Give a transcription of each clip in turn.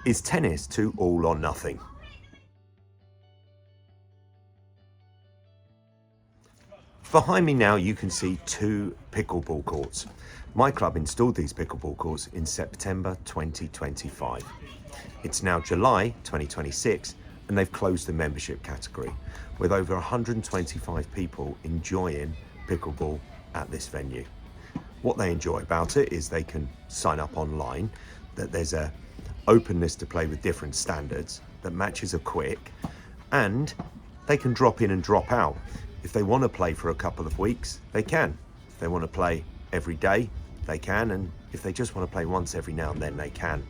Is tennis too all or nothing? Behind me now you can see 2 pickleball courts. My club installed these pickleball courts in September 2025. It's now July 2026 and they've closed the membership category with over 125 people enjoying pickleball at this venue. What they enjoy about it is they can sign up online, that there's a openness to play with different standards, that matches are quick, and they can drop in and drop out. If they want to play for a couple of weeks, they can. If they want to play every day, they can, and if they just want to play once every now and then, they can.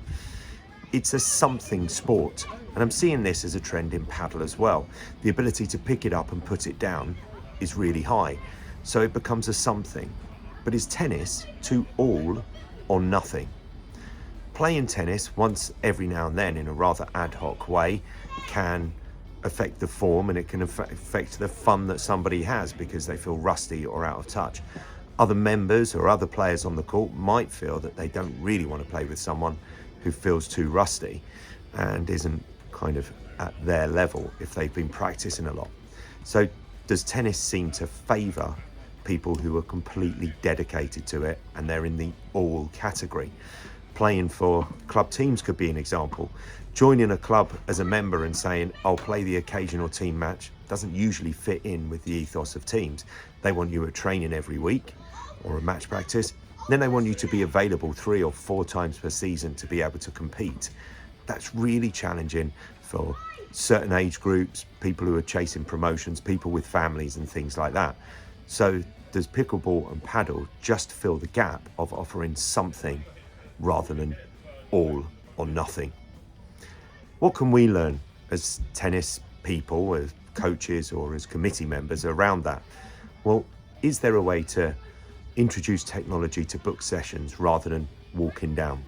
It's a something sport, and I'm seeing this as a trend in paddle as well. The ability to pick it up and put it down is really high, so it becomes a something. But is tennis too all or nothing? Playing tennis once every now and then in a rather ad hoc way can affect the form, and it can affect the fun that somebody has because they feel rusty or out of touch. Other members or other players on the court might feel that they don't really want to play with someone who feels too rusty and isn't kind of at their level if they've been practicing a lot. So does tennis seem to favour people who are completely dedicated to it and they're in the all category? Playing for club teams could be an example. Joining a club as a member and saying, I'll play the occasional team match, doesn't usually fit in with the ethos of teams. They want you at training every week or a match practice. Then they want you to be available 3 or 4 times per season to be able to compete. That's really challenging for certain age groups, people who are chasing promotions, people with families and things like that. So does pickleball and paddle just fill the gap of offering something rather than all or nothing? What can we learn as tennis people, as coaches or as committee members around that? Well, is there a way to introduce technology to book sessions rather than walking down?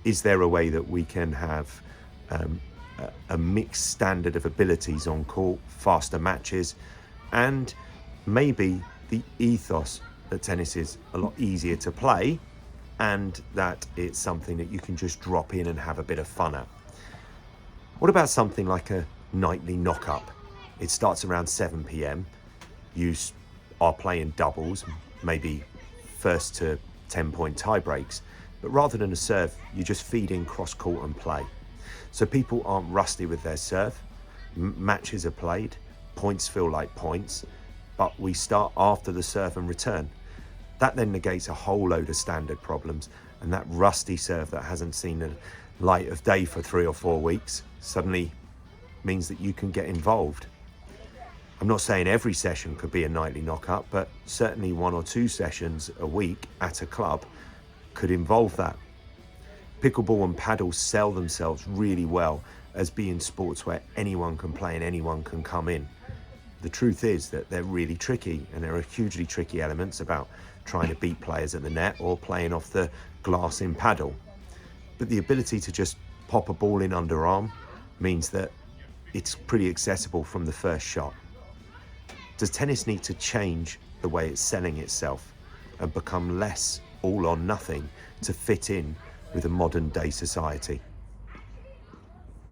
Is there a way that we can have a mixed standard of abilities on court, faster matches, and maybe the ethos that tennis is a lot easier to play and that it's something that you can just drop in and have a bit of fun at? What about something like a nightly knock-up? It starts around 7 p.m. You are playing doubles, maybe first to 10-point tie breaks, but rather than a serve, you just feed in cross-court and play. So people aren't rusty with their serve, matches are played, points feel like points, but we start after the serve and return. That then negates a whole load of standard problems, and that rusty serve that hasn't seen the light of day for 3 or 4 weeks suddenly means that you can get involved. I'm not saying every session could be a nightly knock-up, but certainly 1 or 2 sessions a week at a club could involve that. Pickleball and paddle sell themselves really well as being sports where anyone can play and anyone can come in. The truth is that they're really tricky, and there are hugely tricky elements about trying to beat players at the net or playing off the glass in paddle. But the ability to just pop a ball in underarm means that it's pretty accessible from the first shot. Does tennis need to change the way it's selling itself and become less all or nothing to fit in with a modern day society?